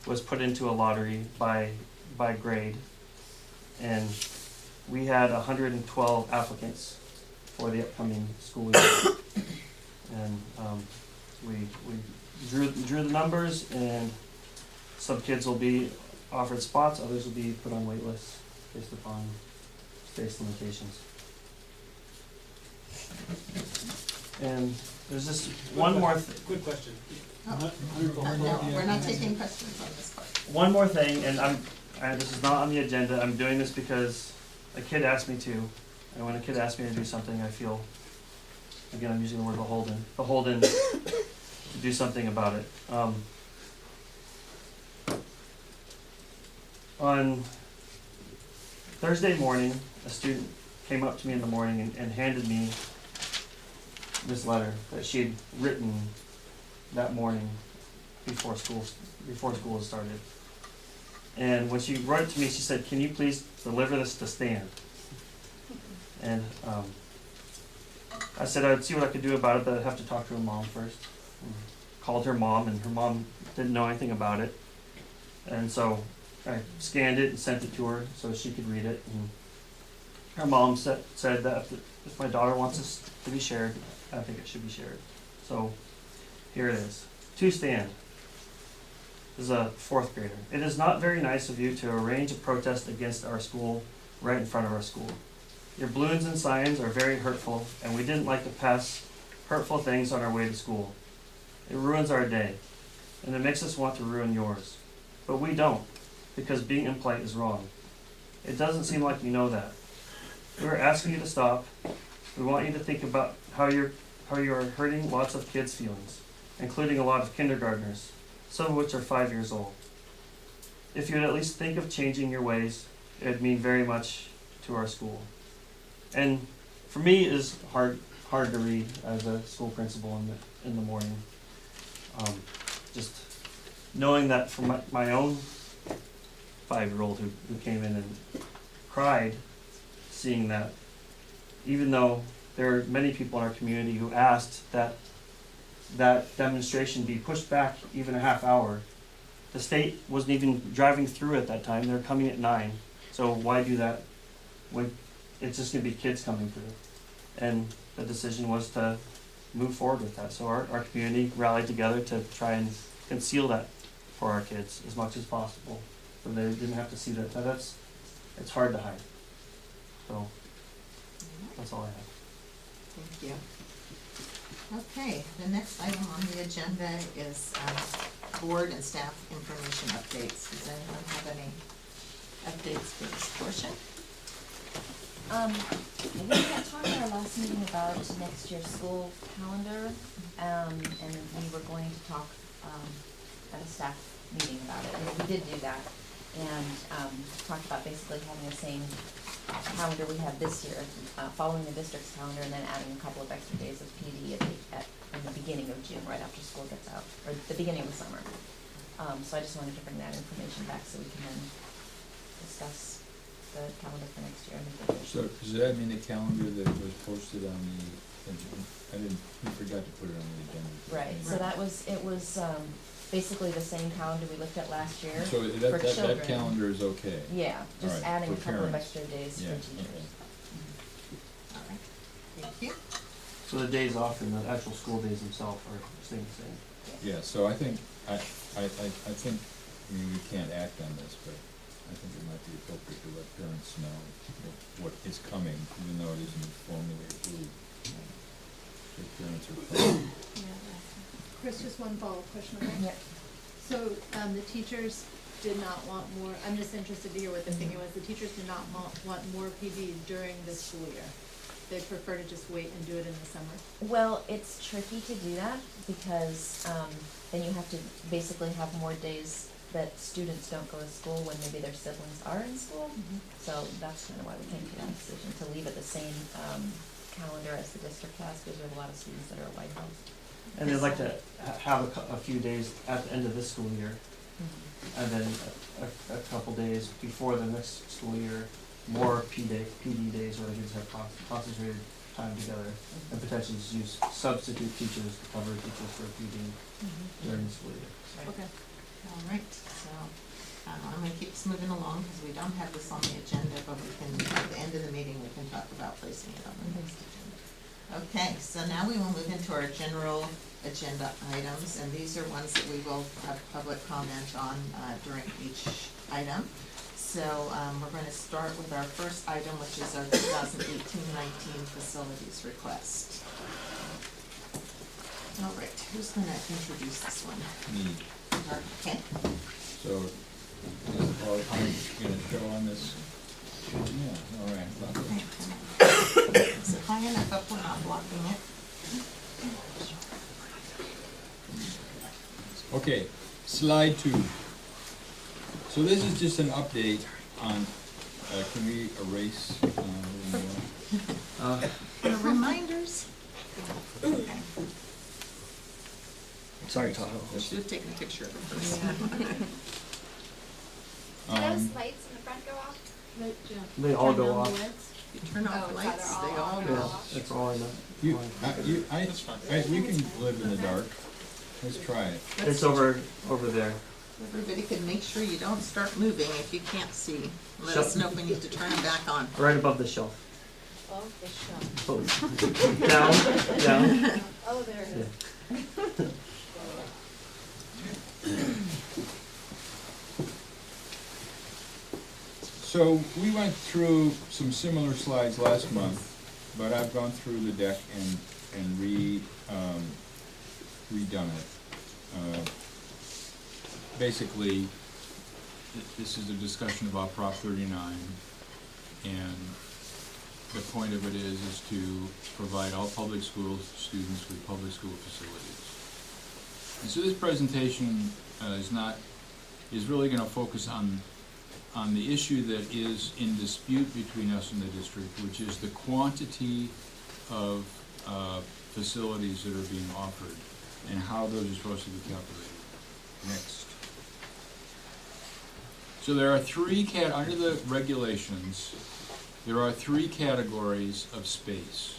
was put into a lottery by grade, and we had 112 applicants for the upcoming school year. And we drew the numbers, and some kids will be offered spots, others will be put on wait lists based upon space limitations. And there's just one more thing. Good question. No, we're not taking questions on this part. One more thing, and this is not on the agenda. I'm doing this because a kid asked me to, and when a kid asks me to do something, I feel, again, I'm using the word beholden to do something about it. On Thursday morning, a student came up to me in the morning and handed me this letter that she had written that morning before school had started. And when she wrote it to me, she said, "Can you please deliver this to Stan?" And I said I would see what I could do about it, but I'd have to talk to her mom first. And called her mom, and her mom didn't know anything about it. And so I scanned it and sent it to her so she could read it. And her mom said that if my daughter wants this to be shared, I think it should be shared. So here it is. To Stan. This is a 4th grader. "It is not very nice of you to arrange a protest against our school right in front of our school. Your balloons and signs are very hurtful, and we didn't like to pass hurtful things on our way to school. It ruins our day, and it makes us want to ruin yours. But we don't, because being impolite is wrong. It doesn't seem like you know that. We are asking you to stop. We want you to think about how you are hurting lots of kids' feelings, including a lot of kindergartners, some of which are 5 years old. If you would at least think of changing your ways, it would mean very much to our school." And for me, it is hard to read as a school principal in the morning. Just knowing that from my own 5-year-old who came in and cried, seeing that, even though there are many people in our community who asked that demonstration be pushed back even a half hour. The state wasn't even driving through at that time. They were coming at 9. So why do that when it's just going to be kids coming through? And the decision was to move forward with that. So our community rallied together to try and conceal that for our kids as much as possible, so they didn't have to see that. It's hard to hide. So that's all I have. Thank you. Okay, the next item on the agenda is board and staff information updates. Does anyone have any updates for this portion? We had talked at our last meeting about next year's school calendar, and we were going to talk at a staff meeting about it, and we did do that, and talked about basically having the same calendar we have this year, following the district's calendar, and then adding a couple of extra days of PD in the beginning of June, right after school gets out, or the beginning of the summer. So I just wanted to bring that information back so we can then discuss the calendar for next year. So does that mean the calendar that was posted on the agenda? We forgot to put it on the agenda. Right, so it was basically the same calendar we looked at last year So for children. that calendar is okay? Yeah, just All right, adding a for couple of parents. extra days Yeah, for teachers. okay. All right, thank you. So the days off and the actual school days themselves are staying the same. Yeah, so I think we can't act on this, but I think it might be appropriate to let parents know what is coming, even though it isn't formally approved. So parents are planning. Chris, just one follow-up question on that. Yep. So, the teachers did not want more, I'm just interested to hear what the thinking was, the teachers did not want more PD during the school year. They prefer to just wait and do it in the summer. Well, it's tricky to do that because then you have to basically have more days that students don't go to school when maybe their siblings are in school. So that's kind of why we came to that decision, to leave it the same calendar as the district has, because we have a lot of students that are at White House. And they'd like to have a few days at the end of this school year, and then a couple days before the next school year, more PD days where the kids have concentrated time together, and potentially just use substitute teachers to cover teachers for PD during the school year. Okay, all right, so I'm gonna keep this moving along, because we don't have this on the agenda, but we can, at the end of the meeting, we can talk about placing it on the next agenda. Okay, so now we will move into our general agenda items, and these are ones that we will have public comment on, during each item. So, we're gonna start with our first item, which is our 2018-19 facilities request. All right, who's gonna introduce this one? Me. Okay. So, is the PowerPoint gonna show on this? Yeah, all right. Okay. Is it high enough up, we're not blocking it? Okay, slide 2. So this is just an update on, can we erase, The reminders? Okay. Sorry, Tahoe. Should have taken a picture of it first. Do those lights in the front go off? They all go off. You turn off the Oh, it's lights, either they all all on or go Yeah, off. that's all I know. we can live in the dark. Let's try it. It's over there. Everybody can make sure you don't start moving if you can't see. Let Shut- us know if we need to turn them back on. Right above the shelf. Oh, the shelf. Oh, down, down. Oh, there it is. So we went through some similar slides last month, but I've gone through the deck and redone it. Basically, this is a discussion about Prop 39, and the point of it is to provide all public school students with public school facilities. And so this presentation is really going to focus on the issue that is in dispute between us and the district, which is the quantity of facilities that are being offered and how those are supposed to be calculated. Next. So there are under the regulations, there are 3 categories of space.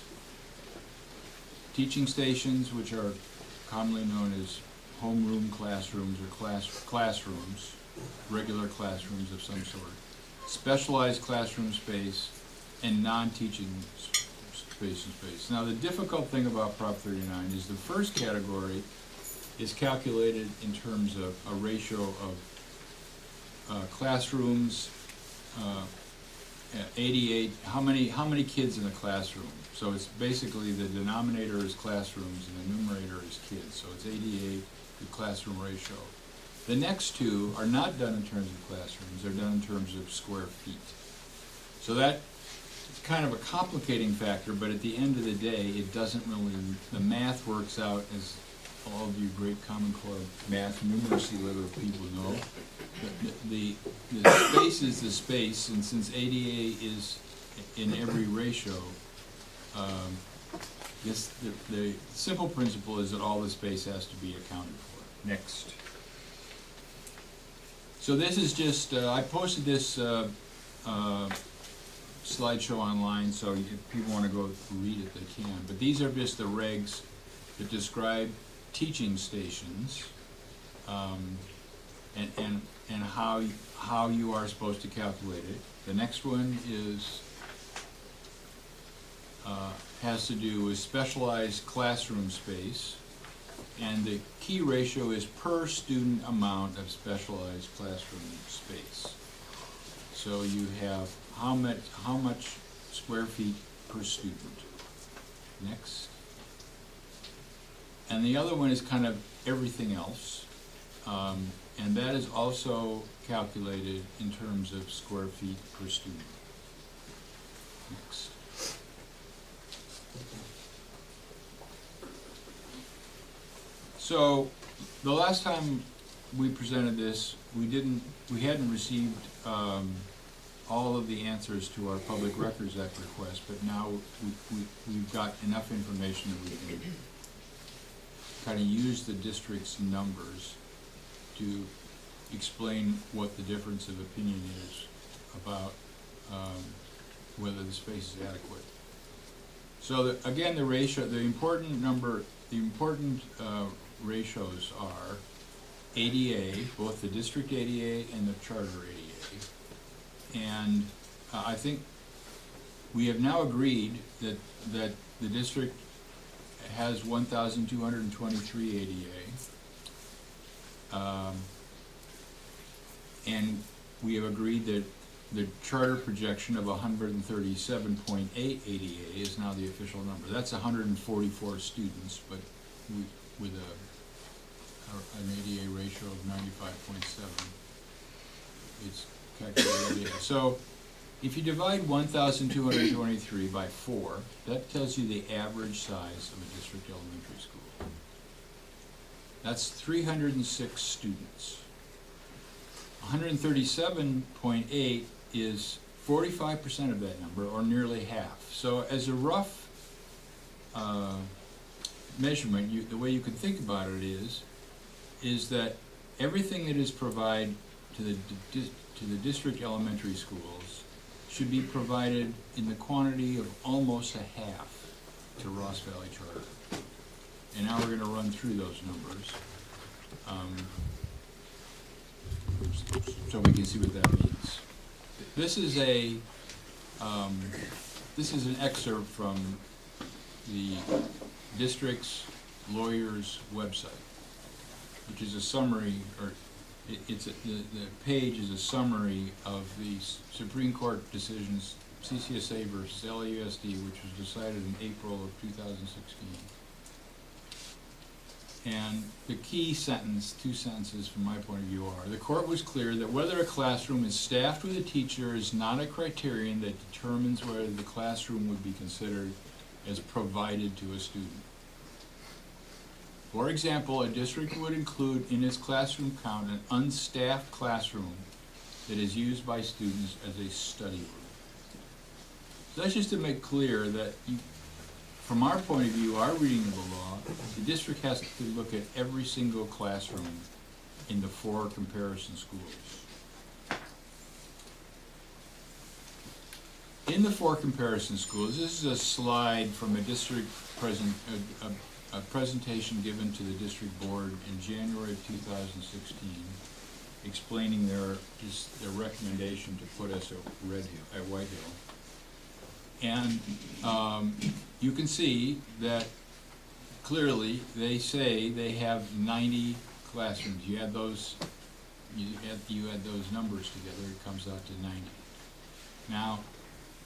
Teaching stations, which are commonly known as homeroom classrooms or classrooms, regular classrooms of some sort, specialized classroom space, and non-teaching space and space. Now, the difficult thing about Prop 39 is the first category is calculated in terms of a ratio of classrooms, 88, how many kids in a classroom? So it's basically the denominator is classrooms and the numerator is kids, so it's 88, the classroom ratio. The next 2 are not done in terms of classrooms, they're done in terms of square feet. So that is kind of a complicating factor, but at the end of the day, it doesn't really, the math works out, as all of you great Common Core math numeracy literate people know. The space is the space, and since ADA is in every ratio, the simple principle is that all the space has to be accounted for. Next. So this is just, I posted this slideshow online, so if people want to go read it, they can. But these are just the regs that describe teaching stations, and how you are supposed to calculate it. The next one is has to do with specialized classroom space, and the key ratio is per student amount of specialized classroom space. So you have how much square feet per student. Next. And the other one is kind of everything else, and that is also calculated in terms of square feet per student. Next. So the last time we presented this, we hadn't received all of the answers to our Public Records Act request, but now we've got enough information that we can kind of use the district's numbers to explain what the difference of opinion is about whether the space is adequate. So again, the ratio, the important ratios are ADA, both the district ADA and the charter ADA. And I think we have now agreed that the district has 1,223 ADA. And we have agreed that the charter projection of 137.8 ADA is now the official number. That's 144 students, but with an ADA ratio of 95.7. It's calculated ADA. So if you divide 1,223 by 4, that tells you the average size of a district elementary school. That's 306 students. 137.8 is 45% of that number, or nearly half. So as a rough measurement, the way you can think about it is that everything that is provided to the district elementary schools should be provided in the quantity of almost a half to Ross Valley Charter. And now we're going to run through those numbers. So we can see what that means. This is an excerpt from the district's lawyer's website, which is a summary, or the page is a summary of the Supreme Court decisions, CCSA versus LAUSD, which was decided in April of 2016. And the key sentence, 2 sentences from my point of view are, the court was clear that whether a classroom is staffed with a teacher is not a criterion that determines whether the classroom would be considered as provided to a student. For example, a district would include in its classroom count an unstaffed classroom that is used by students as a study room. So that's just to make clear that from our point of view, our reading of the law, the district has to look at every single classroom in the 4 comparison schools. In the 4 comparison schools, this is a slide from a district a presentation given to the district board in January of 2016, explaining their recommendation to put us at White Hill. And you can see that clearly they say they have 90 classrooms. You add those numbers together, it comes out to 90. Now,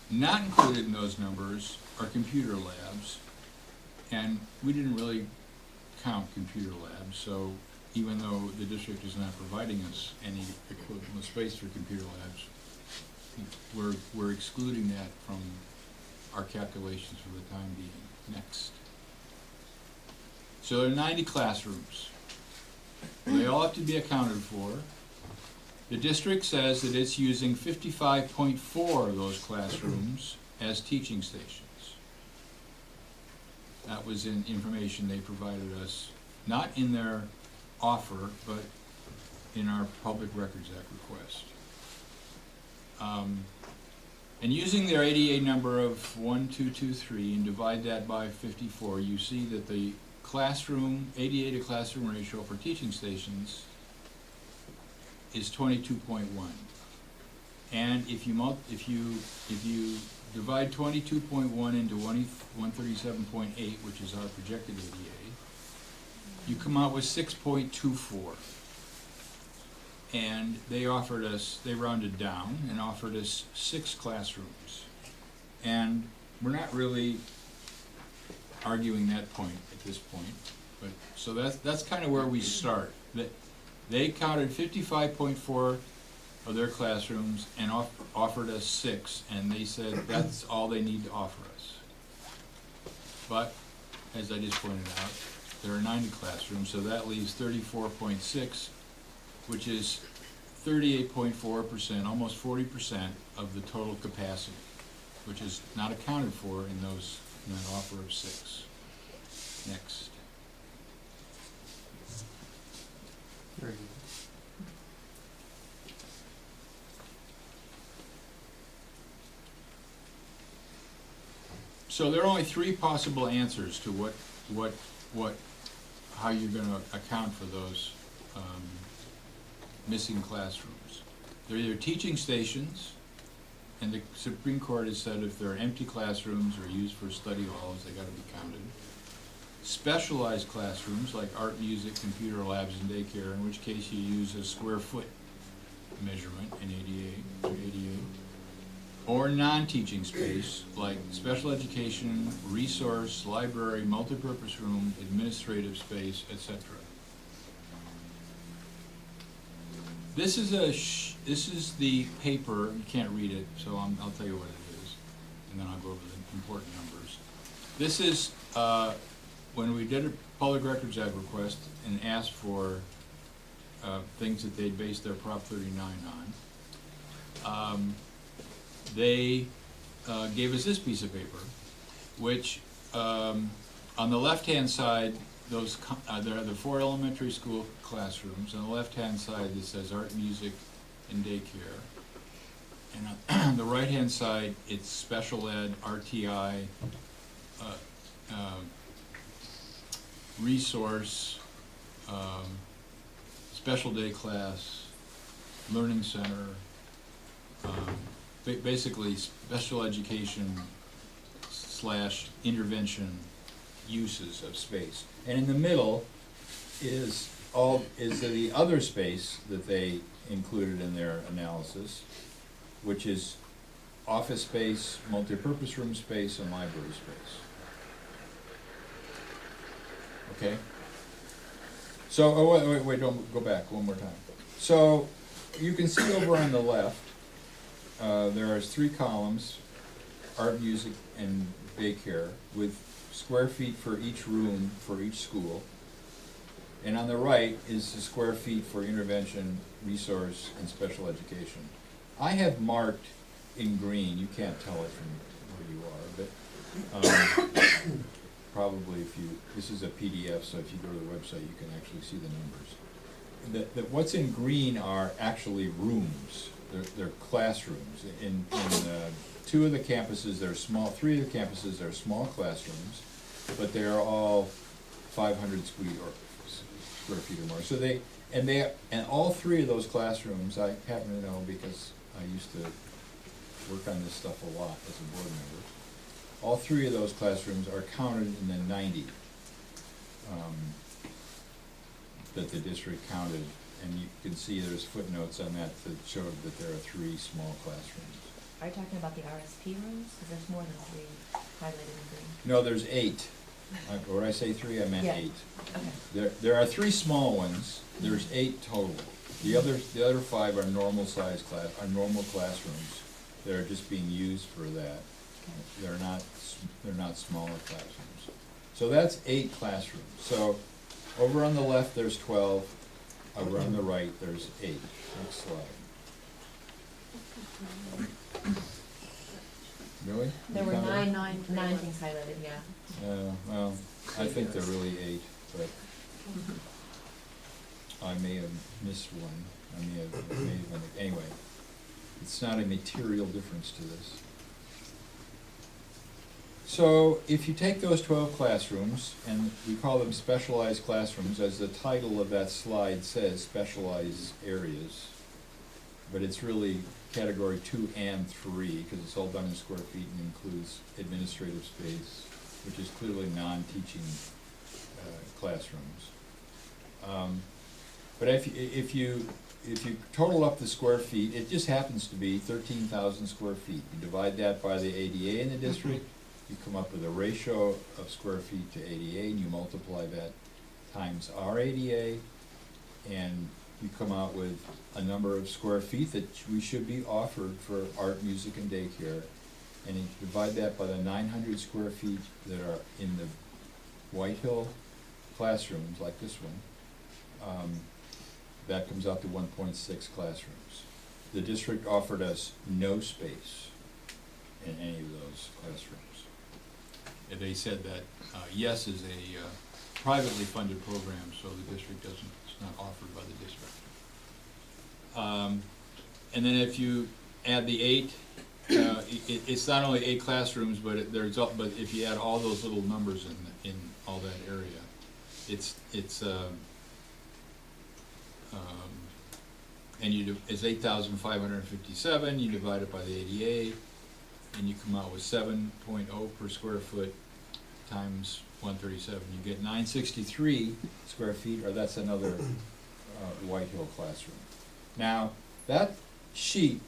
not included in those numbers are computer labs, and we didn't really count computer labs, so even though the district is not providing us any equivalent space for computer labs, we're excluding that from our calculations for the time being. Next. So there are 90 classrooms. They all have to be accounted for. The district says that it's using 55.4 of those classrooms as teaching stations. That was in information they provided us, not in their offer, but in our Public Records Act request. And using their ADA number of 1223 and divide that by 54, you see that the classroom, ADA to classroom ratio for teaching stations is 22.1. And if you divide 22.1 into 137.8, which is our projected ADA, you come out with 6.24. And they rounded down and offered us 6 classrooms. And we're not really arguing that point at this point, but so that's kind of where we start. That they counted 55.4 of their classrooms and offered us 6, and they said that's all they need to offer us. But as I just pointed out, there are 90 classrooms, so that leaves 34.6, which is 38.4%, almost 40% of the total capacity, which is not accounted for in that offer of 6. Next. Very good. So there are only 3 possible answers to how you're going to account for those missing classrooms. They're either teaching stations, and the Supreme Court has said if there are empty classrooms or used for study halls, they gotta be counted. Specialized classrooms like art, music, computer labs, and daycare, in which case you use a square foot measurement in ADA. Or non-teaching space like special education, resource, library, multipurpose room, administrative space, etc. This is the paper. You can't read it, so I'll tell you what it is, and then I'll go over the important numbers. This is when we did a Public Records Act request and asked for things that they'd based their Prop 39 on. They gave us this piece of paper, which on the left-hand side, there are the 4 elementary school classrooms. On the left-hand side, it says art, music, and daycare. And on the right-hand side, it's special ed, RTI, resource, special day class, learning center, basically special education / intervention uses of space. And in the middle is the other space that they included in their analysis, which is office space, multipurpose room space, and library space. Okay? So, wait, don't go back one more time. So, you can see over on the left, there are 3 columns, art, music, and daycare, with square feet for each room for each school. And on the right is the square feet for intervention, resource, and special education. I have marked in green, you can't tell it from where you are, but probably this is a PDF, so if you go to the website, you can actually see the numbers. What's in green are actually rooms. They're classrooms. In 2 of the campuses, they're small. 3 of the campuses are small classrooms, but they are all 500 square feet or more. So and all 3 of those classrooms, I happen to know because I used to work on this stuff a lot as a board member. All 3 of those classrooms are counted in the 90 that the district counted. And you can see there's footnotes on that showed that there are 3 small classrooms. Are you talking about the RSP rooms? Because there's more than 3 highlighted in green. No, there's 8. When I say 3, I meant Yeah. 8. Okay. There are 3 small ones. There's 8 total. The other 5 are normal classrooms. They're just being used for that. They're not smaller classrooms. So that's 8 classrooms. So over on the left there's 12. Over on the right there's 8. Next slide. Really? There were You counted? nine things highlighted, yeah. Well, I think they're really 8, but I may have missed one. Anyway, it's not a material difference to this. So if you take those 12 classrooms, and we call them specialized classrooms, as the title of that slide says, specialized areas, but it's really category 2 and 3, because it's all done in square feet and includes administrative space, which is clearly non-teaching classrooms. But if you total up the square feet, it just happens to be 13,000 square feet. You divide that by the ADA in the district, you come up with a ratio of square feet to ADA, and you multiply that times our ADA, and you come out with a number of square feet that we should be offered for art, music, and daycare. And you divide that by the 900 square feet that are in the White Hill classrooms, like this one. That comes out to 1.6 classrooms. The district offered us no space in any of those classrooms. And they said that YES is a privately funded program, so the district it's not offered by the district. And then if you add the 8, it's not only 8 classrooms, but if you add all those little numbers in all that area, it's And it's 8,557, you divide it by the ADA, and you come out with 7.0 per square foot times 137. You get 963 square feet, or that's another White Hill classroom. Now, that sheet,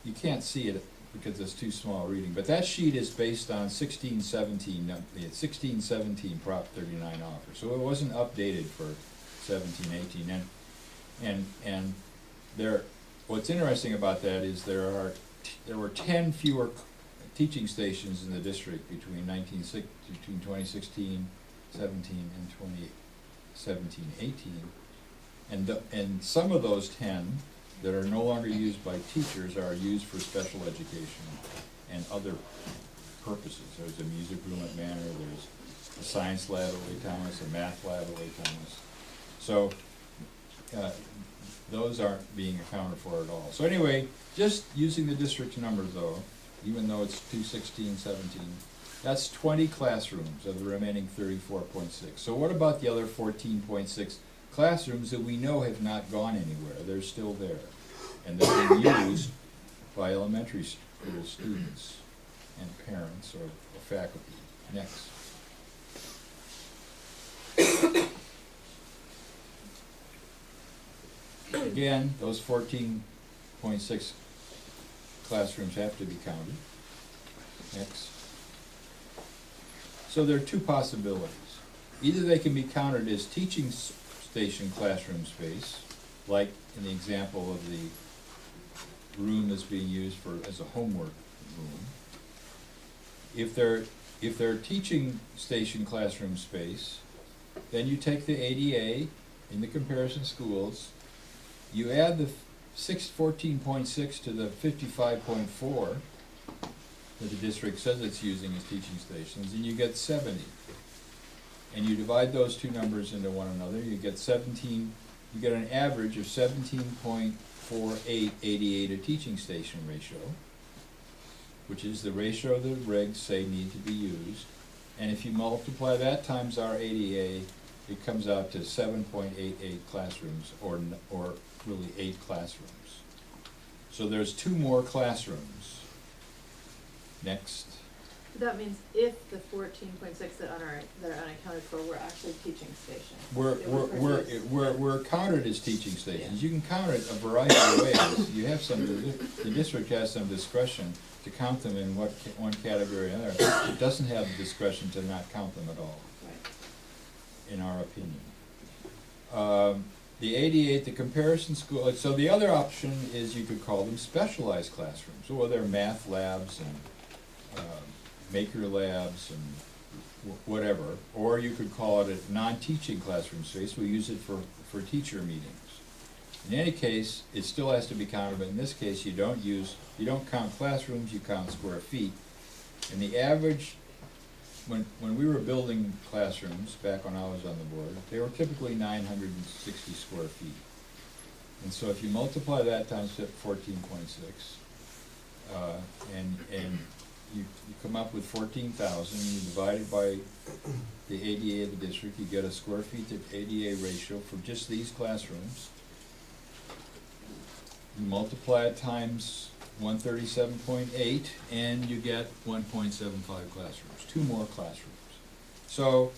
you can't see it because it's too small reading, but that sheet is based on 1617 Prop 39 offer. So it wasn't updated for 1718. And there, what's interesting about that is there were 10 fewer teaching stations in the district between 2016, 17, and 2017, 18. And some of those 10 that are no longer used by teachers are used for special education and other purposes. There's a music room at Manor, there's a science lab at Lake Thomas, a math lab at Lake Thomas. So those aren't being accounted for at all. So anyway, just using the district's numbers though, even though it's 216, 17, that's 20 classrooms of the remaining 34.6. So what about the other 14.6 classrooms that we know have not gone anywhere? They're still there, and they're being used by elementary school students and parents or faculty. Next. Again, those 14.6 classrooms have to be counted. Next. So there are two possibilities. Either they can be counted as teaching station classroom space, like in the example of the room that's being used as a homework room. If they're teaching station classroom space, then you take the ADA in the comparison schools, you add the 14.6 to the 55.4 that the district says it's using as teaching stations, and you get 70. And you divide those two numbers into one another, you get 17, you get an average of 17.48 ADA to teaching station ratio, which is the ratio the regs say need to be used. And if you multiply that times our ADA, it comes out to 7.88 classrooms, or really 8 classrooms. So there's 2 more classrooms. Next. That means if the 14.6 that are unaccounted for were actually teaching stations. We're counted as teaching stations. You can count it a variety of ways. You have the district has some discretion to count them in one category or another. It doesn't have the discretion to not count them at all, Right. in our opinion. The ADA, the comparison school, so the other option is you could call them specialized classrooms. Well, they're math labs and maker labs and whatever, or you could call it a non-teaching classroom space. We use it for teacher meetings. In any case, it still has to be counted, but in this case, you don't count classrooms, you count square feet. And the average, when we were building classrooms back when I was on the board, they were typically 960 square feet. And so if you multiply that times 14.6, and you come up with 14,000, you divide it by the ADA of the district, you get a square feet to ADA ratio for just these classrooms. You multiply it times 137.8, and you get 1.75 classrooms, 2 more classrooms. So,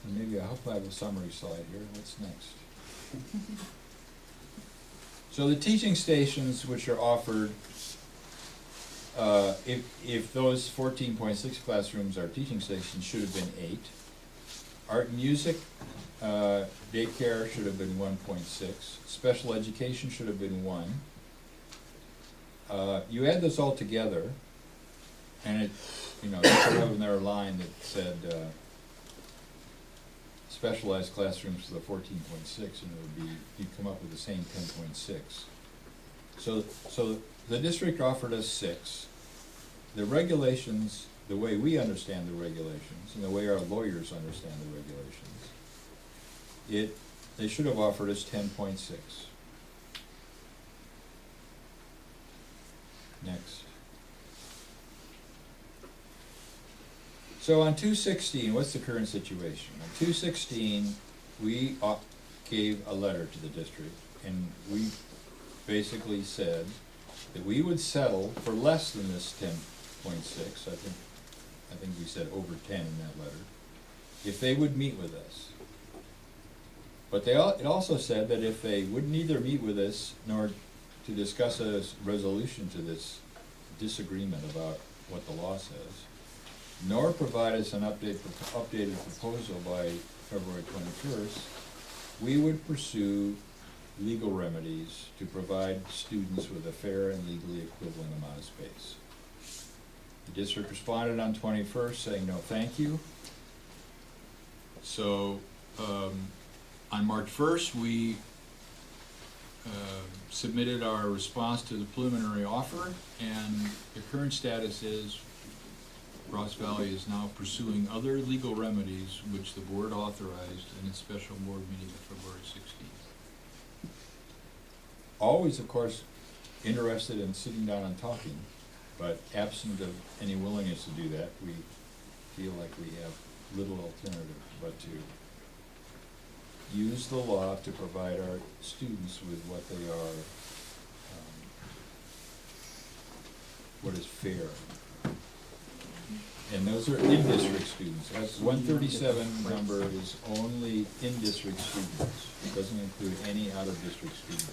maybe I hope I have a summary slide here. What's next? So the teaching stations which are offered, if those 14.6 classrooms are teaching stations, should have been 8. Art and music, daycare should have been 1.6. Special education should have been 1. You add this all together, and it, you could have another line that said specialized classrooms for the 14.6, and it would be, you'd come up with the same 10.6. So the district offered us 6. The regulations, the way we understand the regulations, and the way our lawyers understand the regulations, they should have offered us 10.6. Next. So on 216, what's the current situation? On 216, we gave a letter to the district, and we basically said that we would settle for less than this 10.6. I think we said over 10 in that letter, if they would meet with us. But it also said that if they would neither meet with us nor to discuss a resolution to this disagreement about what the law says, nor provide us an updated proposal by February 21st, we would pursue legal remedies to provide students with a fair and legally equivalent amount of space. The district responded on 21st saying no thank you. So on March 1st, we submitted our response to the preliminary offer, and the current status is Ross Valley is now pursuing other legal remedies which the board authorized in its special board meeting of February 16th. Always, of course, interested in sitting down and talking, but absent of any willingness to do that, we feel like we have little alternative but to use the law to provide our students with what they are, what is fair. And those are in-district students. That 137 number is only in-district students. It doesn't include any out-of-district students.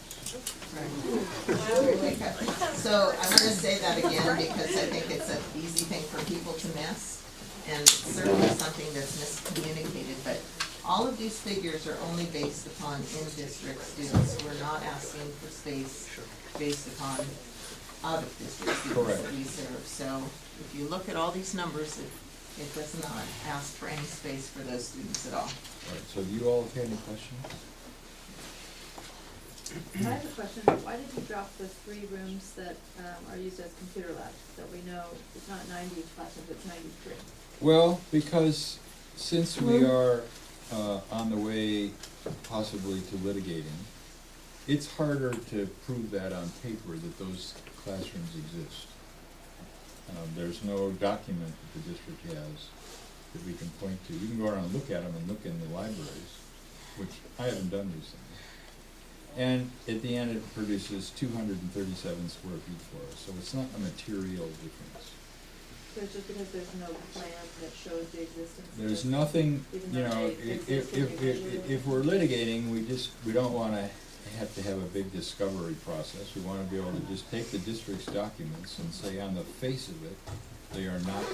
So I want to say that again because I think it's an easy thing for people to miss, and it's certainly something that's miscommunicated, but all of these figures are only based upon in-district students. We're not asking for space based upon out-of-district students Correct. that we serve. So if you look at all these numbers, it does not ask for any space for those students at all. All right, so do you all have any questions? I have a question, why did you drop the 3 rooms that are used as computer labs, that we know it's not 90 classrooms, it's 93? Well, because since we are on the way possibly to litigating, it's harder to prove that on paper that those classrooms exist. There's no document that the district has that we can point to. You can go around and look at them and look in the libraries, which I haven't done recently. And at the end, it produces 237 square feet for us, so it's not a material difference. So it's just because there's no plan that shows the existence of There's it? nothing, Even you though know, they exist individually? if we're litigating, we don't wanna have to have a big discovery process. We wanna be able to just take the district's documents and say on the face of it, they are not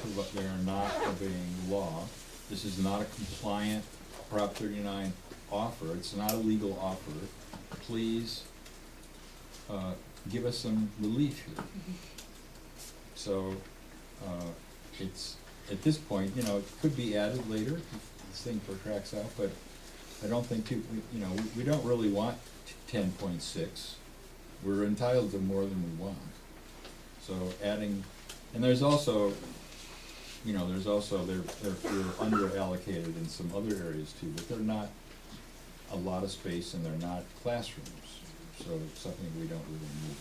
obeying law. This is not a compliant Prop 39 offer, it's not a legal offer. Please, give us some relief here. So, it's, at this point, you know, it could be added later if this thing protracts out, but I don't think we don't really want 10.6. We're entitled to more than we want. So adding, and there's also, they're under allocated in some other areas too, but they're not a lot of space and they're not classrooms. So it's something we don't really need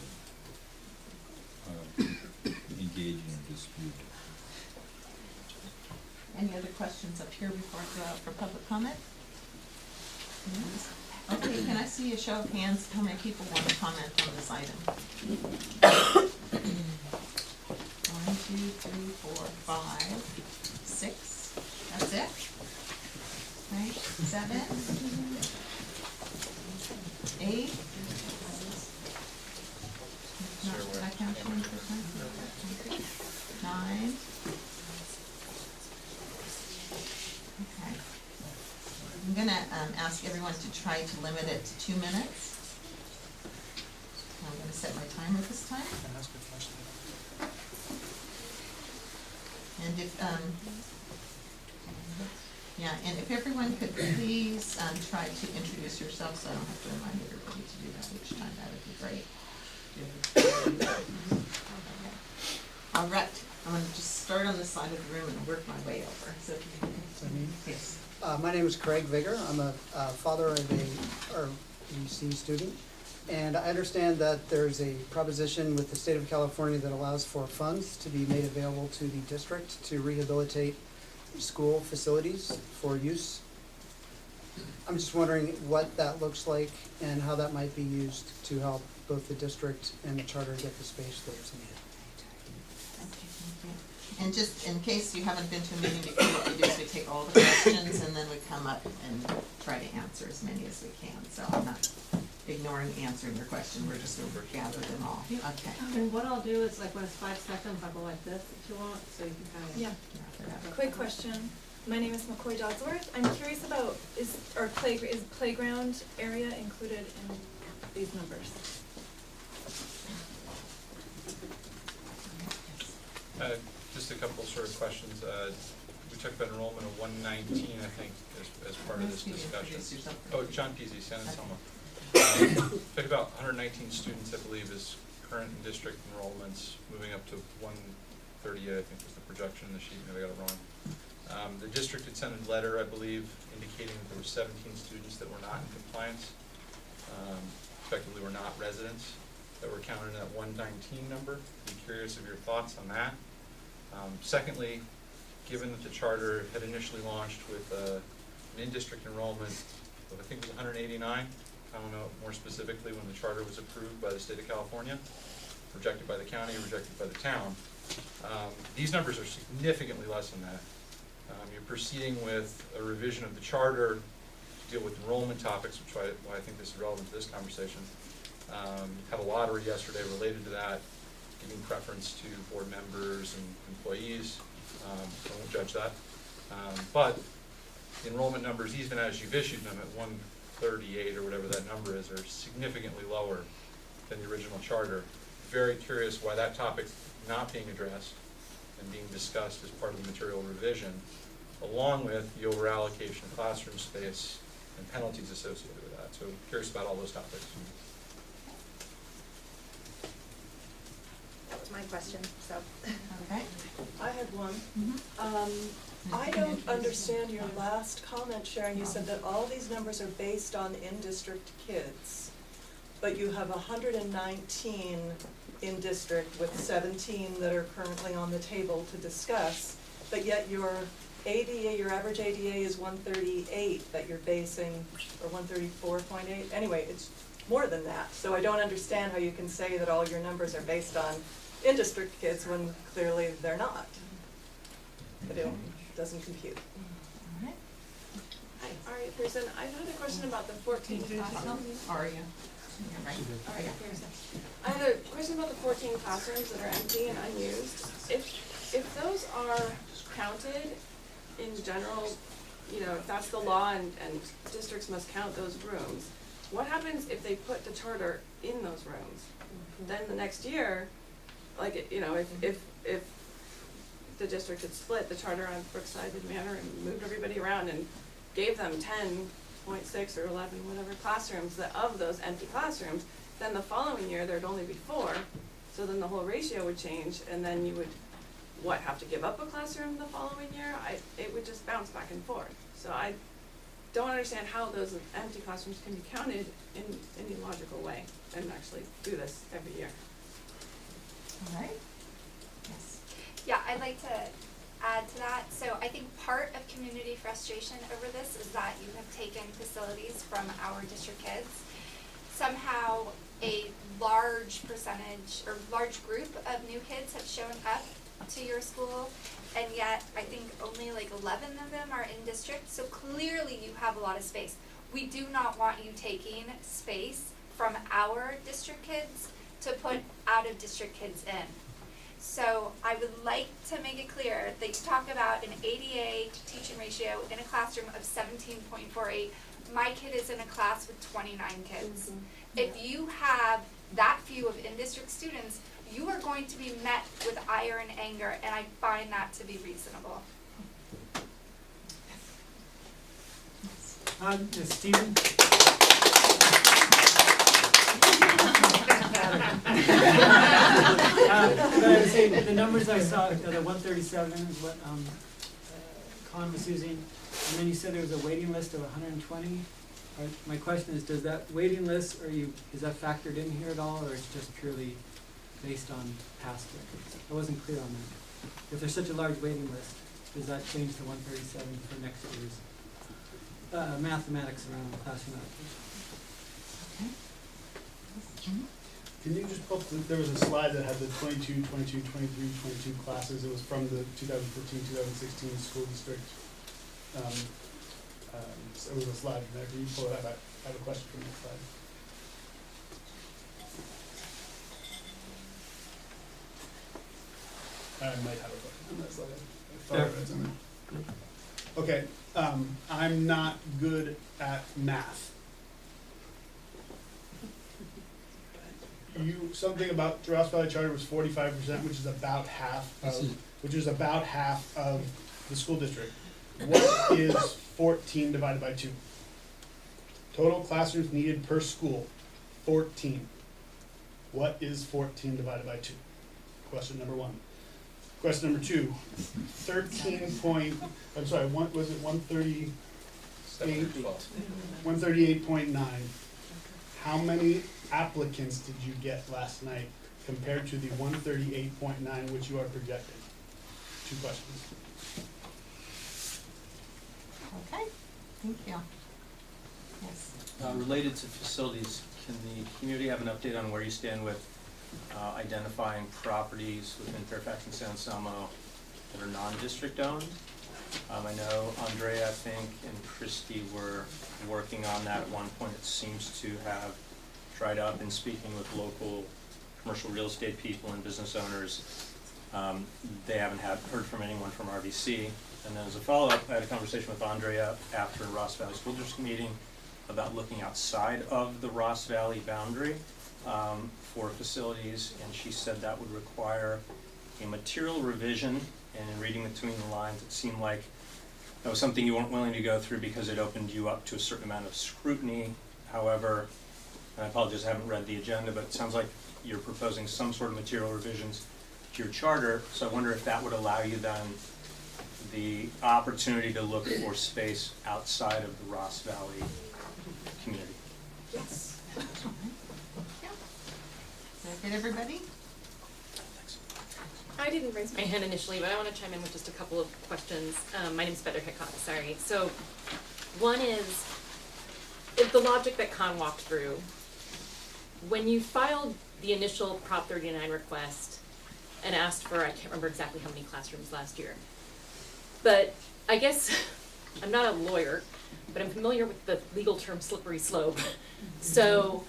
to engage in a dispute. Any other questions up here before I go out for public comment? Yes. Okay, can I see a show of hands, how many people want to comment on this item? 1, 2, 3, 4, 5, 6, that's it? Right, 7, 8? Not, I count 20%? 9? Okay. I'm gonna ask everyone to try to limit it to 2 minutes. I'm gonna set my timer this time. And if, and if everyone could please try to introduce yourself, so I don't have to remind everybody to do that each time, that would be great. Okay. All right, I'm gonna just start on this side of the room and work my way over. So if you can, yes. My name is Craig Vigor. I'm a father of a REC student, and I understand that there's a proposition with the state of California that allows for funds to be made available to the district to rehabilitate school facilities for use. I'm just wondering what that looks like and how that might be used to help both the district and the charter get the space that's needed. Okay, thank you. And just in case you haven't been to a meeting before, what we do is we take all the questions and then we come up and try to answer as many as we can. So I'm not ignoring answering your question, we're just gonna gather them all. Okay. And what I'll do is like when it's 5 seconds, I'll go like this if you want, so you can kind of. Yeah, quick question. My name is McCoy Dodsworth. I'm curious about, is playground area included in these numbers? Just a couple sort of questions. We talked about enrollment of 119, I think, as part of this discussion. Oh, John Peasy, San Anselmo. Talked about 119 students, I believe, is current in district enrollments, moving up to 138, I think was the projection in the sheet, maybe I got it wrong. The district had sent a letter, I believe, indicating that there were 17 students that were not in compliance, effectively were not residents, that were counted in that 119 number. I'm curious of your thoughts on that. Secondly, given that the charter had initially launched with an in-district enrollment of, I think it was 189, I don't know more specifically when the charter was approved by the state of California, rejected by the county, rejected by the town. These numbers are significantly less than that. You're proceeding with a revision of the charter to deal with enrollment topics, which is why I think this is relevant to this conversation. Had a lottery yesterday related to that, giving preference to board members and employees. I won't judge that. But the enrollment numbers, even as you've issued them at 138 or whatever that number is, are significantly lower than the original charter. Very curious why that topic not being addressed and being discussed as part of the material revision, along with the over-allocation of classroom space and penalties associated with that. So curious about all those topics. That was my question, so. Okay. I had one. Mm-hmm. I don't understand your last comment, Sharon. You said that all these numbers are based on in-district kids, but you have 119 in district with 17 that are currently on the table to discuss, but yet your ADA, your average ADA is 138 that you're basing, or 134.8. Anyway, it's more than that. So I don't understand how you can say that all your numbers are based on in-district kids when clearly they're not. It doesn't compute. All right. Hi, Aria Pearson. I had a question about the 14 classrooms. Aria. You're right. Aria Pearson. I had a question about the 14 classrooms that are empty and unused. If those are counted in general, you know, if that's the law and districts must count those rooms, what happens if they put the charter in those rooms? Then the next year, like, you know, if the district had split the charter on Brookside and Manor and moved everybody around and gave them 10.6 or 11, whatever classrooms of those empty classrooms, then the following year there'd only be 4, so then the whole ratio would change, and then you would, have to give up a classroom the following year? It would just bounce back and forth. So I don't understand how those empty classrooms can be counted in any logical way and actually do this every year. All right. Yes. Yeah, I'd like to add to that. So I think part of community frustration over this is that you have taken facilities from our district kids. Somehow a large percentage or large group of new kids have shown up to your school, and yet I think only like 11 of them are in district. So clearly you have a lot of space. We do not want you taking space from our district kids to put out of district kids in. So I would like to make it clear that you talk about an ADA to teaching ratio in a classroom of 17.48. My kid is in a class with 29 kids. Mm-hmm. If you have that few of in-district students, you are going to be met with ire and anger, and I find that to be reasonable. Stephen? I would say the numbers I saw, the 137 is what Colin was using, and then you said there was a waiting list of 120. My question is, does that waiting list, is that factored in here at all, or it's just purely based on past records? I wasn't clear on that. If there's such a large waiting list, does that change to 137 for next year's? mathematics around classroom allocation. Okay. Can you just pull, there was a slide that had the 22, 22, 23, 22 classes. It was from the 2015, 2016 school district. So it was a slide from there. Can you pull that back? I have a question from that slide. I might have a question on that slide. I thought I read something. Okay, I'm not good at math. Something about the Ross Valley Charter was 45%, which is about half of the school district. What is 14 divided by 2? Total classrooms needed per school, 14. What is 14 divided by 2? Question number 1. Question number 2, 138.9. How many applicants did you get last night compared to the 138.9 which you are projecting? 2 questions. Okay, thank you. Yes. Related to facilities, can the community have an update on where you stand with identifying properties within Fairfax and San Anselmo that are non-district owned? I know Andrea, I think, and Christy were working on that at one point. It seems to have dried up. In speaking with local commercial real estate people and business owners, they haven't heard from anyone from RVC. And then as a follow-up, I had a conversation with Andrea after Ross Valley School District meeting about looking outside of the Ross Valley boundary for facilities, and she said that would require a material revision, and in reading between the lines, it seemed like that was something you weren't willing to go through because it opened you up to a certain amount of scrutiny. However, and I apologize, I haven't read the agenda, but it sounds like you're proposing some sort of material revisions to your charter, so I wonder if that would allow you then the opportunity to look for space outside of the Ross Valley community. Yes. Did I get everybody? I didn't raise my hand initially, but I want to chime in with just a couple of questions. My name's Heather Hickok, sorry. So one is, if the logic that Con walked through, when you filed the initial Prop 39 request and asked for, I can't remember exactly how many classrooms last year, but I guess, I'm not a lawyer, but I'm familiar with the legal term slippery slope. So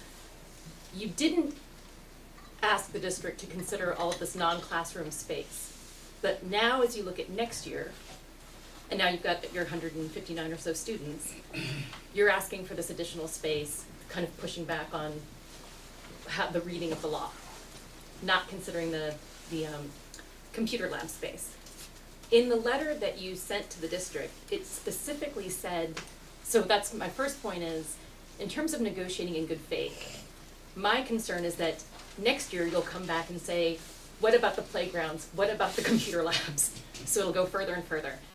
you didn't ask the district to consider all of this non-classroom space. But now as you look at next year, and now you've got your 159 or so students, you're asking for this additional space, kind of pushing back on the reading of the law, not considering the computer lab space. In the letter that you sent to the district, it specifically said, so that's my first point is, in terms of negotiating in good faith, my concern is that next year you'll come back and say, what about the playgrounds? What about the computer labs? So it'll go further and further.